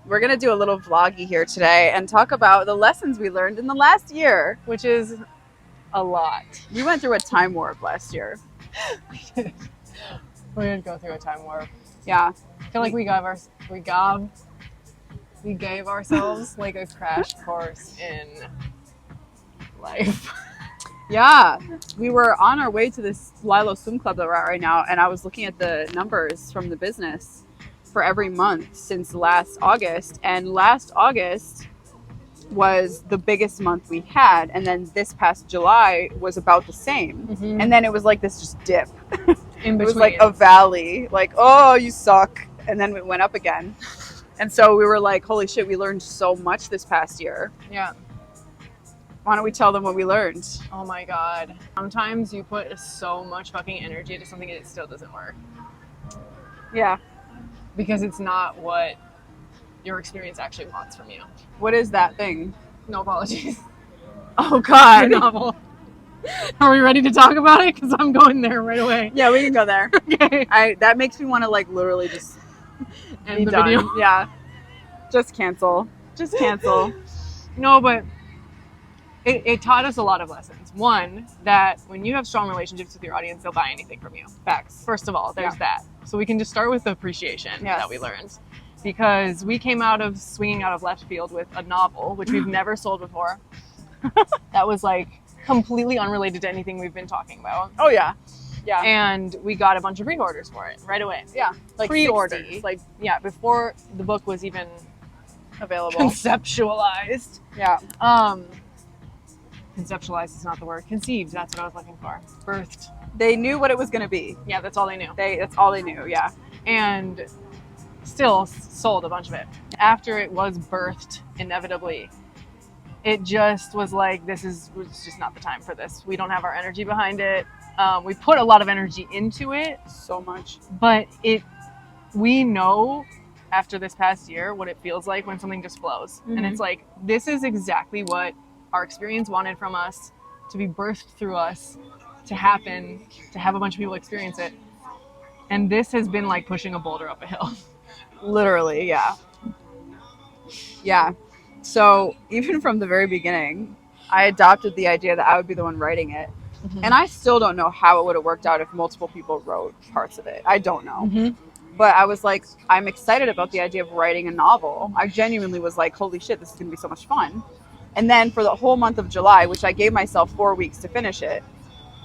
We're going to do a little vloggy here today and talk about the lessons we learned in the last year. Which is a lot. We went through a time warp last year. We did go through a time warp. Yeah. I feel like we gave ourselves like a crash course in life. Yeah. We were on our way to this Lilo swim club that we're at right now, and I was looking at the numbers from the business for every month since last August. And last August was the biggest month we had, and then this past July was about the same. Mm-hmm. And then it was like this just dip. In between. It was like a valley, like, oh, you suck, and then it went up again. And so we were like, holy shit, we learned so much this past year. Yeah. Why don't we tell them what we learned? Oh my god. Sometimes you put so much fucking energy into something and it still doesn't work. Yeah. Because it's not what your experience actually wants from you. What is that thing? No apologies. Oh god. Your novel. Are we ready to talk about it? Because I'm going there right away. Yeah, we can go there. Okay. That makes me want to like literally just End be the done. video. Yeah. Just cancel. Just cancel. No, but it taught us a lot of lessons. One, that when you have strong relationships with your audience, they'll buy anything from you. Facts. First of all, there's that. So we can just start with the appreciation Yes. that we learned. Because we came out of swinging out of left field with a novel, which we've never sold before. That was like completely unrelated to anything we've been talking about. Oh yeah. Yeah. And we got a bunch of pre-orders for it right away. Yeah. Like Pre-orders. 60 Like, yeah, before the book was even available. conceptualized. Yeah. Conceptualized is not the word. Conceived, that's what I was looking for. Birthed. They knew what it was going to be. Yeah, that's all they knew. That's all they knew. Yeah. And still sold a bunch of it. After it was birthed, inevitably, it just was like, was just not the time for this. We don't have our energy behind it. We put a lot of energy into it. So much. But we know after this past year what it feels like when something just flows. Mm-hmm. And it's like, this is exactly what our experience wanted from us, to be birthed through us, to happen, to have a bunch of people experience it. And this has been like pushing a boulder up a hill. Literally, yeah. Yeah. So even from the very beginning, I adopted the idea that I would be the one writing it. Mm-hmm. And I still don't know how it would have worked out if multiple people wrote parts of it. I don't know. Mm-hmm. But I was like, I'm excited about the idea of writing a novel. I genuinely was like, holy shit, this is going to be so much fun. And then for the whole month of July, which I gave myself 4 weeks to finish it,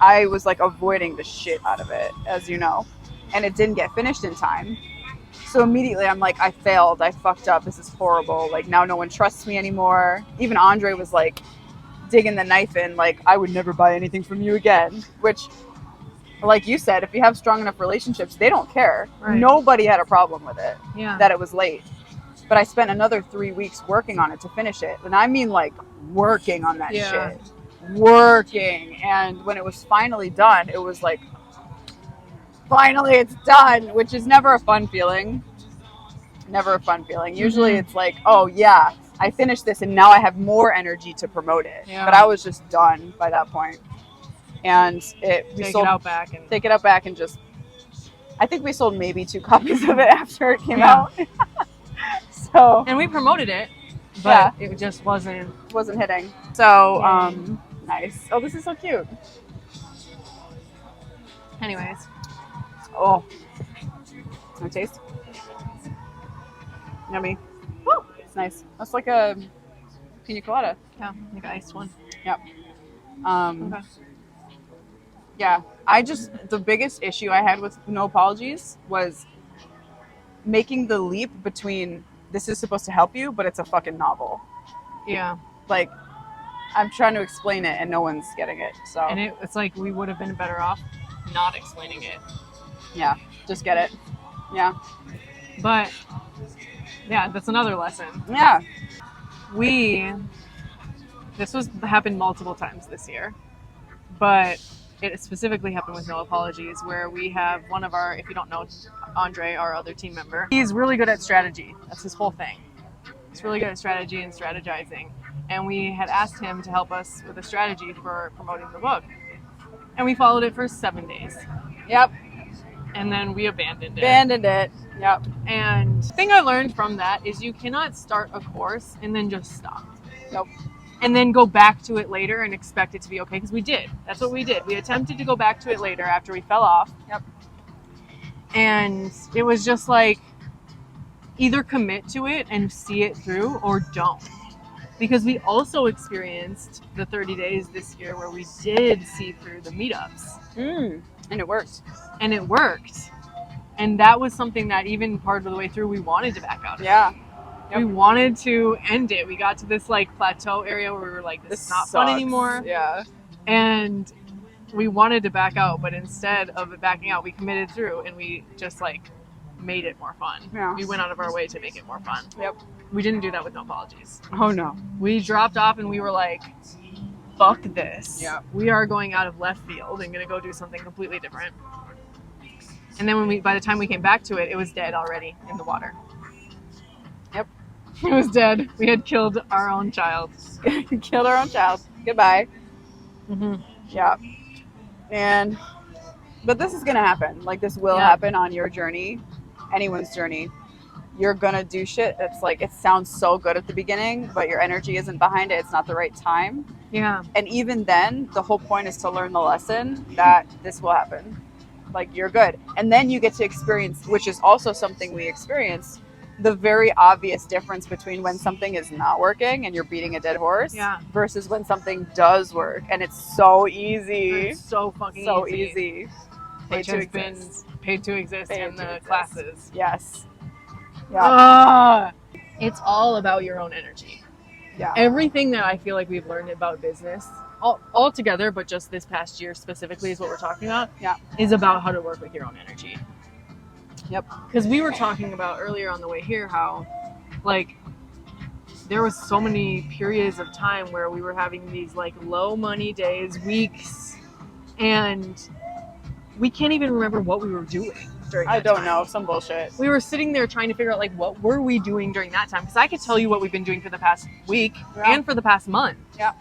I was like avoiding the shit out of it, as you know. And it didn't get finished in time. So immediately I'm like, I failed. I fucked up. This is horrible. Like, now no one trusts me anymore. Even Andre was like digging the knife in, like, I would never buy anything from you again. Which, like you said, if you have strong enough relationships, they don't care. Right. Nobody had a problem with it, that it was late. But I spent another 3 weeks working on it to finish it. And I mean like working on that shit. Working. And when it was finally done, it was like, finally it's done, which is never a fun feeling. Never a fun feeling. Usually it's like, oh yeah, I finished this and now I have more energy to promote it. Yeah. But I was just done by that point. And take it out back and just, I think we sold maybe 2 copies of it after it came out. So, and we promoted it, but it just wasn't hitting. So, nice. Oh, this is so cute. Anyways. Oh. Want to taste? Yummy. Woo! It's nice. That's like a pina colada. Yeah, like an iced one. Yep. Okay. Yeah. The biggest issue I had with No Apologies was making the leap between this is supposed to help you, but it's a fucking novel. Yeah. Like, I'm trying to explain it and no one's getting it. So. And it's like we would have been better off not explaining it. Yeah. Just get it. Yeah. But, yeah, that's another lesson. Yeah. This happened multiple times this year, but it specifically happened with No Apologies, where we have one of our, if you don't know Andre, our other team member, he's really good at strategy. That's his whole thing. He's really good at strategy and strategizing. And we had asked him to help us with a strategy for promoting the book. And we followed it for 7 days. Yep. And then we abandoned it. Yep. And the thing I learned from that is you cannot start a course and then just stop. Nope. And then go back to it later and expect it to be okay, because we did. That's what we did. We attempted to go back to it later after we fell off. Yep. And it was just like, either commit to it and see it through or don't. Because we also experienced the 30 days this year where we did see through the meetups. And it worked. And it worked. And that was something that even part of the way through we wanted to back out of. Yeah. Yep. We wanted to end it. We got to this like plateau area where we were like, this is not fun anymore. Yeah. And we wanted to back out, but instead of it backing out, we committed through and we just like made it more fun. Yeah. We went out of our way to make it more fun. Yep. We didn't do that with No Apologies. Oh no. We dropped off and we were like, fuck this. Yeah. We are going out of left field and going to go do something completely different. And then by the time we came back to it, it was dead already in the water. Yep. It was dead. We had killed our own child. Killed our own child. Goodbye. Mm-hmm. Yeah. But this is going to happen. Like, this will happen on your journey, anyone's journey. You're going to do shit that's like, it sounds so good at the beginning, but your energy isn't behind it. It's not the right time. Yeah. And even then, the whole point is to learn the lesson that this will happen. Like, you're good. And then you get to experience, which is also something we experience, the very obvious difference between when something is not working and you're beating a dead horse versus when something does work. And it's so easy. It's so fucking easy. Which has been paid to exist in the classes. Yes. Yeah. It's all about your own energy. Yeah. Everything that I feel like we've learned about business, all together, but just this past year specifically is what we're talking about, is about how to work with your own energy. Yep. Because we were talking about earlier on the way here how, like, there was so many periods of time where we were having these, like, low money days, weeks, and we can't even remember what we were doing during that time. know. Some bullshit. We were sitting there trying to figure out, like, what were we doing during that time? Because I could tell you what we've been doing for the past week and for the past month. Yeah.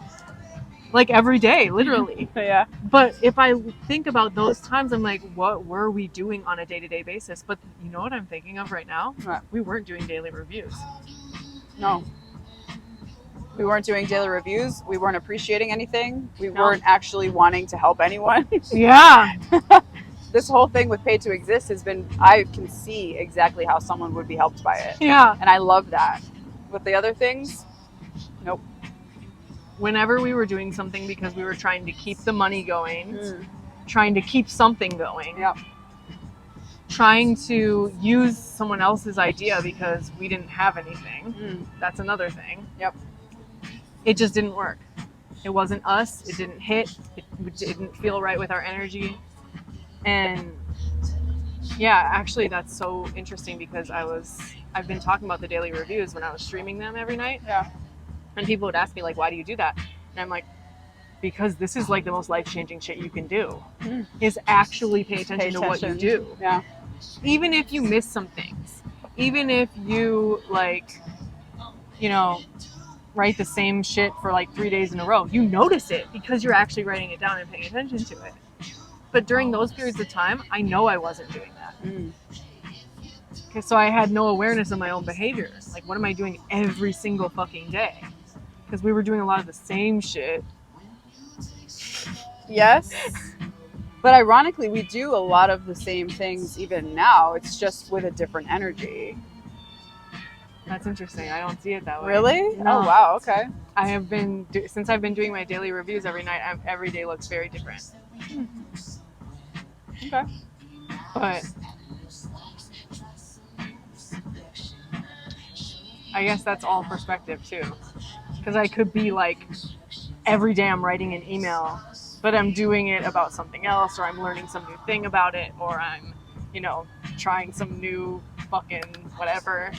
Like, every day, literally. Yeah. But if I think about those times, I'm like, what were we doing on a day-to-day basis? But you know what I'm thinking of right now? What? We weren't doing daily reviews. No. We weren't doing daily reviews. We weren't appreciating anything. We weren't actually wanting to help anyone. Yeah. This whole thing with Pay to Exist has been, I can see exactly how someone would be helped by it. Yeah. And I love that. With the other things, nope. Whenever we were doing something because we were trying to keep the money going, trying to keep something going, trying to use someone else's idea because we didn't have anything, that's another thing. Yep. It just didn't work. It wasn't us. It didn't hit. It didn't feel right with our energy. And yeah, actually that's so interesting because I've been talking about the daily reviews when I was streaming them every night. Yeah. And people would ask me, like, why do you do that? And I'm like, because this is like the most life-changing shit you can do, is actually pay attention to what you do. Yeah. Even if you miss some things, even if you, like, you know, write the same shit for like 3 days in a row, you notice it because you're actually writing it down and paying attention to it. But during those periods of time, I know I wasn't doing that. Okay, so I had no awareness of my own behavior. Like, what am I doing every single fucking day? Because we were doing a lot of the same shit. Yes. But ironically, we do a lot of the same things even now. It's just with a different energy. That's interesting. I don't see it that way. Really? No. Oh, wow. Okay. I have been, since I've been doing my daily reviews every night, every day looks very different. Okay. But I guess that's all perspective too. Because I could be like, every day I'm writing an email, but I'm doing it about something else, or I'm learning some new thing about it, or I'm, you know, trying some new fucking whatever.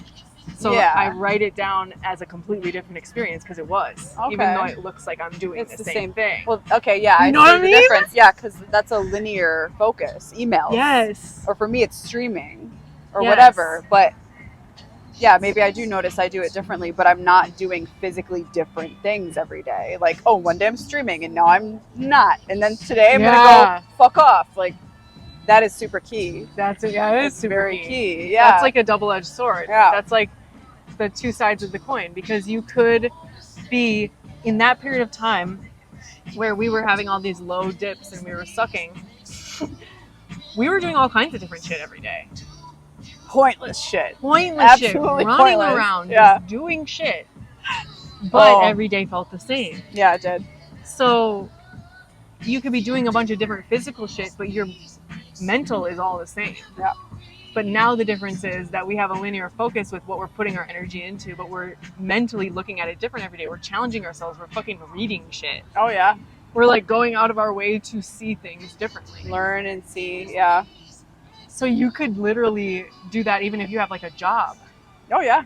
So I write it down as a completely different experience because it was, even though it looks like I'm doing the same thing. Well, okay, yeah, you know what I mean? Difference. Yeah, because that's a linear focus. Emails. Yes. Or for me, it's streaming or whatever. But yeah, maybe I do notice I do it differently, but I'm not doing physically different things every day. Like, oh, one day I'm streaming and now I'm not, and then today I'm gonna go fuck off. Like, That is super key. That's it. Yeah, it is It's super very key. key. Yeah. That's like a double-edged sword. Yeah. That's like the two sides of the coin, because you could be in that period of time where we were having all these low dips and we were sucking. We were doing all kinds of different shit every day. Pointless shit. Pointless Absolutely shit. Running pointless. around, Yeah. just doing shit. But Oh. every day felt the same. Yeah, it did. So you could be doing a bunch of different physical shit, but your mental is all the same. Yeah. But now the difference is that we have a linear focus with what we're putting our energy into, but we're mentally looking at it different every day. We're challenging ourselves. We're fucking reading shit. Oh, yeah. We're like going out of our way to see things differently. Learn and see. Yeah. So you could literally do that even if you have like a job. Oh, yeah.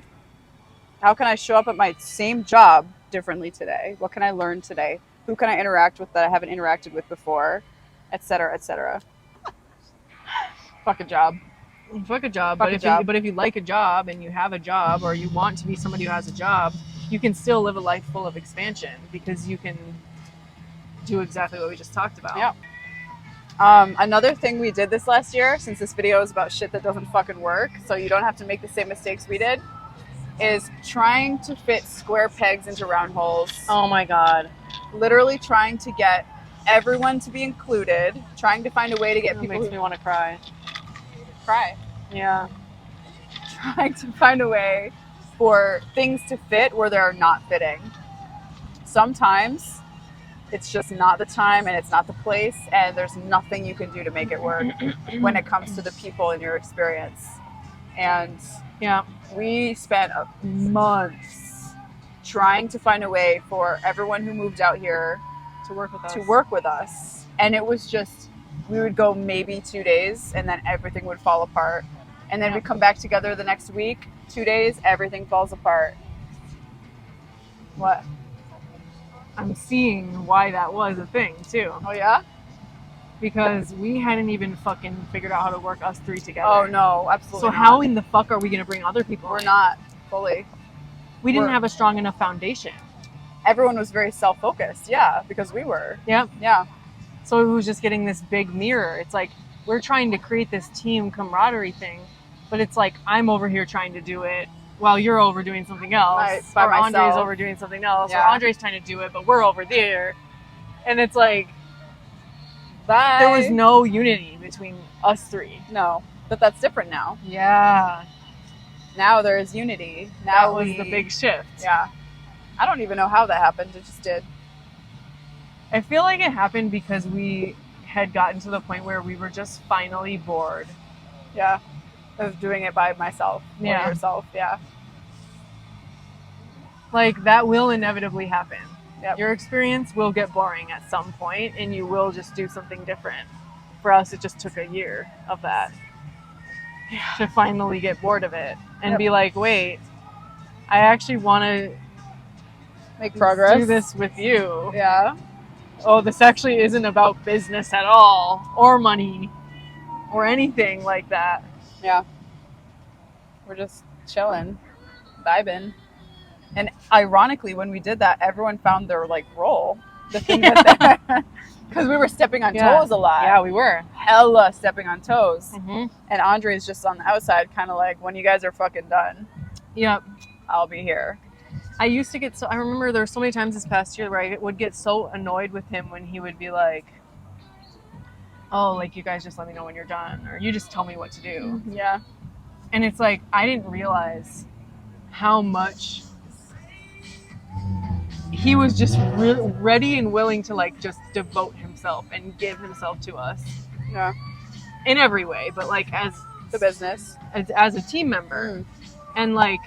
How can I show up at my same job differently today? What can I learn today? Who can I interact with that I haven't interacted with before? Et cetera, et cetera. Fuck a job. Fuck a job. Fuck But a if job. you like a job and you have a job, or you want to be somebody who has a job, you can still live a life full of expansion, because you can do exactly what we just talked about. Yeah. Another thing we did this last year, since this video is about shit that doesn't fucking work, so you don't have to make the same mistakes we did, is trying to fit square pegs into round holes. Oh my God. Literally trying to get everyone to be included, trying to find a way to get It people makes me want to cry. cry. Yeah. Trying to find a way for things to fit where they're not fitting. Sometimes it's just not the time and it's not the place, and there's nothing you can do to make it work when it comes to the people in your experience. And Yeah. we spent months trying to find a way for everyone who moved out here To work with us. to work with us. And it was just, we would go maybe 2 days and then everything would fall apart. And then Yeah. we come back together the next week, 2 days, everything falls apart. What? I'm seeing why that was a thing too, Oh, yeah? because we hadn't even fucking figured out how to work us three together. Oh, no, absolutely So not. how in the fuck are we going to bring other people We're in? not fully. We didn't we're- have a strong enough foundation. Everyone was very self-focused. Yeah, because we were. Yep. Yeah. So it was just getting this big mirror. It's like we're trying to create this team camaraderie thing, but it's like I'm over here trying to do it while you're over doing something else, Right, by or Andre's myself. over doing something else, or Yeah. Andre's trying to do it, but we're over there. And it's like Bye. there was no unity between us three. No, but that's different now. Yeah. Now there is unity. Now That was the big shift. Yeah. I don't even know how that happened. It just did. I feel like it happened because we had gotten to the point where we were just finally bored. Yeah. Of doing it by myself. Or Yeah. yourself. Yeah. Like, that will inevitably happen. Yep. Your experience will get boring at some point, and you will just do something different. For us, it just took a year of that to finally get bored of it and Yep. be like, wait, I actually want to Make progress. do this with you. Yeah. Oh, this actually isn't about business at all, or money, or anything like that. Yeah. We're just chilling, vibing. And ironically, when we did that, everyone found their like role. The thing that because we were stepping on Yeah. toes a lot. Yeah, we were. Hella stepping on toes. Mm-hmm. And Andre's just on the outside, kind of like, when you guys are fucking done, Yep. I'll be here. I used to get I remember there were so many times this past year where I would get so annoyed with him when he would be like, oh, like, you guys just let me know when you're done, or you just tell me what to do. Yeah. And it's like, I didn't realize how much he was just ready and willing to like just devote himself and give himself to us Yeah. in every way, but like as The business. a team member. And like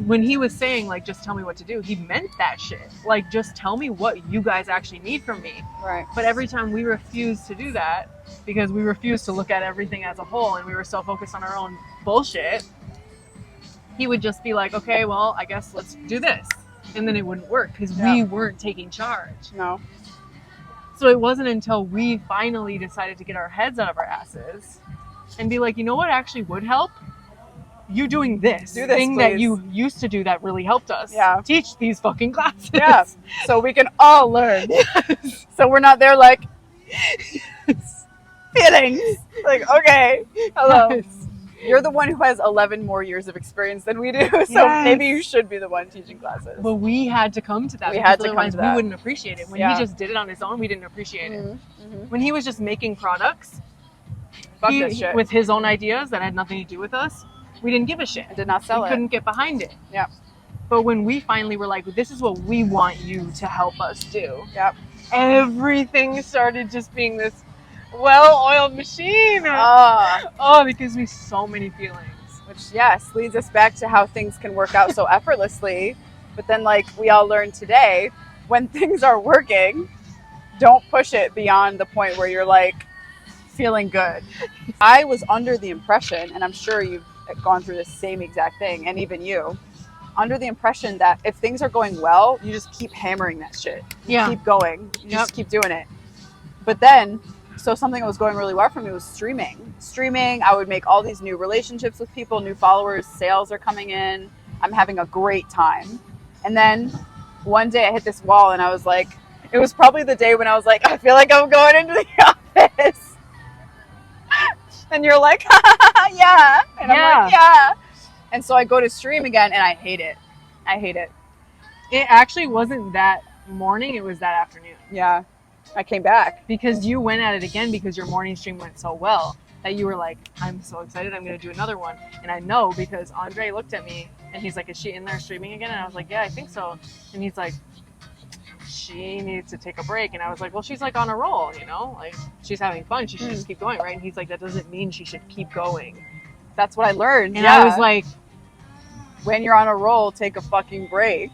when he was saying like, just tell me what to do, he meant that shit. Like, just tell me what you guys actually need from me. Right. But every time we refused to do that, because we refused to look at everything as a whole and we were so focused on our own bullshit, he would just be like, okay, well, I guess let's do this. And then it wouldn't work because we weren't taking charge. No. So it wasn't until we finally decided to get our heads out of our asses and be like, you know what actually would help? You doing this, Do this, thing that please. you used to do that really helped us. Yeah. Teach these fucking classes. Yeah. So we can all learn. So we're not there like, feelings. Like, okay, hello. Yes. You're the one who has 11 more years of experience than we do, so Yes. maybe you should be the one teaching classes. But we had to come to that. We because had to come otherwise to that. we wouldn't appreciate it. When Yeah. he just did it on his own, we didn't appreciate it. Mm-hmm. When he was just making products Fuck this shit. with his own ideas that had nothing to do with us, we didn't give a shit. I did not sell we it. couldn't get behind it. Yeah. But when we finally were like, this is what we want you to help us do. Yep. Everything started just being this well-oiled machine. It gives me so many feelings. Which, yes, leads us back to how things can work out so effortlessly. But then, like we all learned today, when things are working, don't push it beyond the point where you're like feeling good. I was under the impression, and I'm sure you've gone through the same exact thing, and even you, under the impression that if things are going well, you just keep hammering that shit. You keep going. You just keep doing it. But then, so something that was going really well for me was streaming. I would make all these new relationships with people, new followers, sales are coming in. I'm having a great time. And then one day I hit this wall and I was like, it was probably the day when I was like, I feel like I'm going into the office. And you're like, yeah. And I'm like, yeah. And so I go to stream again and I hate it. It actually wasn't that morning, it was that afternoon. Yeah. I came back. Because you went at it again because your morning stream went so well that you were like, I'm so excited, I'm going to do another one. And I know because Andre looked at me and he's like, is she in there streaming again? And I was like, yeah, I think so. And he's like, she needs to take a break. And I was like, well, she's like on a roll, you know? Like, she's having fun. She should just keep going, right? And he's like, that doesn't mean she should keep going. That's what I learned. And I was like, when you're on a roll, take a fucking break.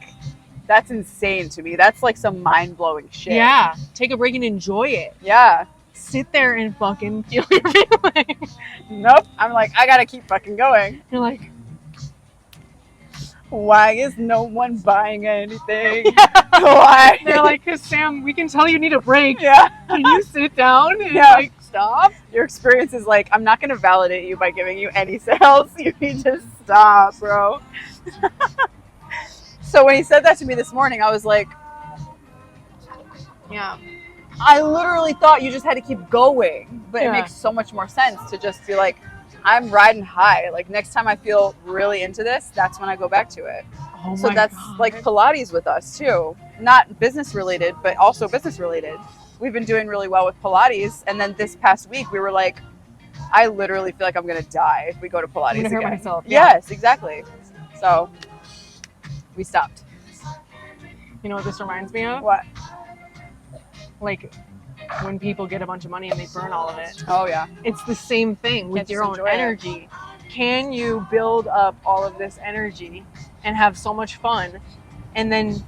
That's insane to me. That's like some mind-blowing shit. Yeah. Take a break and enjoy it. Yeah. Sit there and fucking feel your feelings. Nope. I'm like, I gotta keep fucking going. You're like, why is no one buying anything? Yeah. Why? They're like, because Sam, we can tell you need a break. Yeah. Can you sit down and like stop? Your experience is like, I'm not gonna validate you by giving you any sales. You need to stop, bro. So when he said that to me this morning, I was like, yeah. I literally thought you just had to keep going. But it makes so much more sense to just be like, I'm riding high. Like next time I feel really into this, that's when I go back to it. Oh so my that's God. like Pilates with us too. Not business related, but also business related. We've been doing really well with Pilates. And then this past week we were like, I literally feel like I'm going to die if we go to Pilates I'm gonna again. hurt myself. Yeah. Yes, exactly. So we stopped. You know what this reminds me of? What? Like when people get a bunch of money and they burn all of it. Oh yeah. It's the same thing with Can't your just own enjoy it. energy. Can you build up all of this energy and have so much fun and then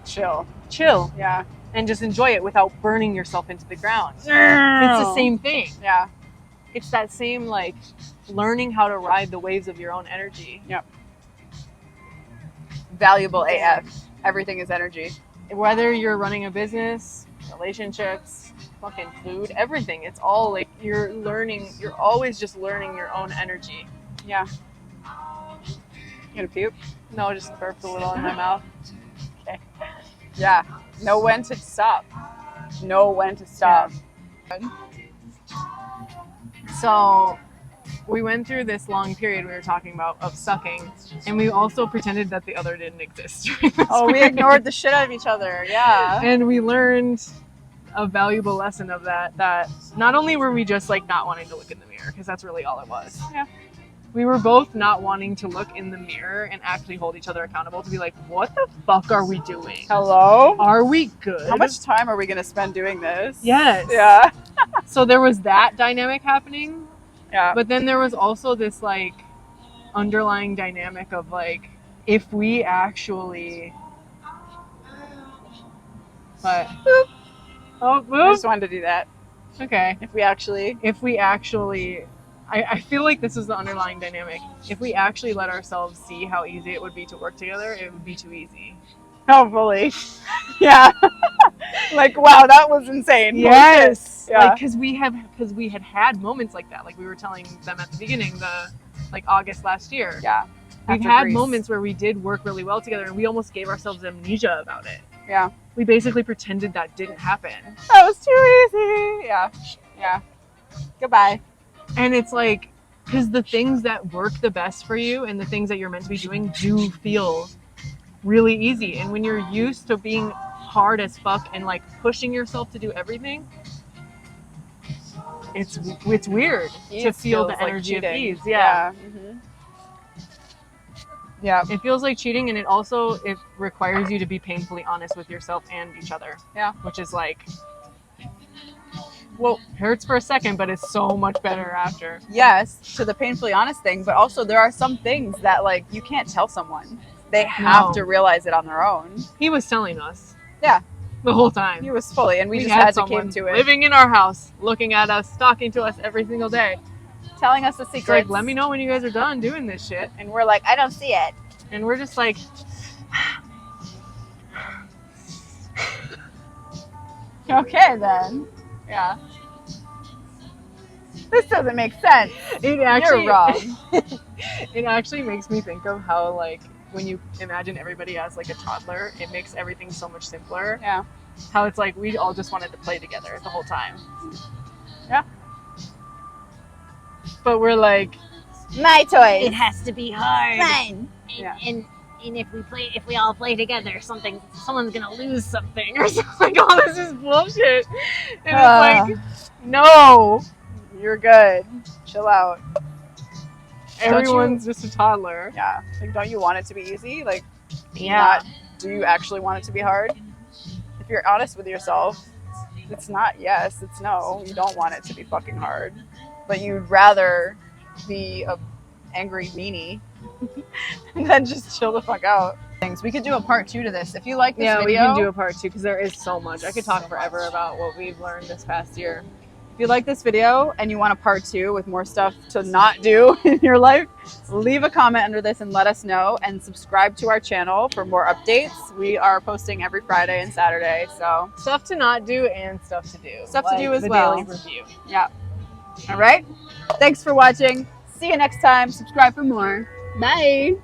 chill Yeah. and just enjoy it without burning yourself into the ground? It's the same thing. Yeah. It's that same like learning how to ride the waves of your own energy. Yep. Valuable AF. Everything is energy. Whether you're running a business, relationships, fucking food, everything. It's all like you're always just learning your own energy. Yeah. You gonna puke? No, just burped a little in my mouth. Okay. Yeah. Know when to stop. Know when to stop. So we went through this long period we were talking about of sucking, and we also pretended that the other didn't exist during this Oh, we period. ignored the shit out of each other. Yeah. And we learned a valuable lesson of that not only were we just like not wanting to look in the mirror, because that's really all it was. Yeah. We were both not wanting to look in the mirror and actually hold each other accountable to be like, what the fuck are we doing? Hello? Are we good? How much time are we going to spend doing this? Yes. Yeah. So there was that dynamic happening. Yeah. But then there was also this like underlying dynamic of like, if we actually, but oh, I move. just wanted to do that. Okay. If we actually, I feel like this is the underlying dynamic. If we actually let ourselves see how easy it would be to work together, it would be too easy. hopefully. Yeah. Like, wow, that was insane. Yes. Yeah. Like, because we had moments like that. Like we were telling them at the beginning, like August last year. Yeah. We've After had Greece. moments where we did work really well together and we almost gave ourselves amnesia about it. Yeah. We basically pretended that didn't happen. That was too easy. Yeah. Yeah. Goodbye. And it's like, because the things that work the best for you and the things that you're meant to be doing do feel really easy. And when you're used to being hard as fuck and like pushing yourself to do everything, it's weird to feel the energy of ease. Yeah. Mm-hmm. Yeah. It feels like cheating, and it requires you to be painfully honest with yourself and each other. Yeah. Which is like, well, hurts for a second, but it's so much better after. Yes, to the painfully honest thing, but also there are some things that like you can't tell someone. They have to realize it on their own. He was telling us. Yeah. The whole time. He was fully, and we just had to came to it. Living in our house, looking at us, talking to us every single day. Telling us the secrets. It's like, let me know when you guys are done doing this shit. And we're like, I don't see it. And we're just like, okay then. Yeah. This doesn't make sense. You're wrong. It actually makes me think of how, like, when you imagine everybody as like a toddler, it makes everything so much simpler. Yeah. How it's like we all just wanted to play together the whole time. Yeah. But we're like, my toys. It has to be hard. Mine. And if we all play together, someone's gonna lose something or something. like, oh, this is bullshit. And it's like, no, you're good. Chill out. Everyone's just a toddler. Yeah. Like, don't you want it to be easy? Like, yeah. Do you actually want it to be hard? If you're honest with yourself, it's not yes, it's no. You don't want it to be fucking hard. But you'd rather be a angry meanie than just chill the fuck out. We could do a part 2 to this. If you like this video. We can do a part 2 because there is so much. I could talk forever about what we've learned this past year. If you like this video and you want a part 2 with more stuff to not do in your life, leave a comment under this and let us know, and subscribe to our channel for more updates. We are posting every Friday and Saturday, so stuff to not do and stuff to do. Stuff to do as well. Daily review. Yeah. All right. Thanks for watching. See you next time. Subscribe for more. Bye.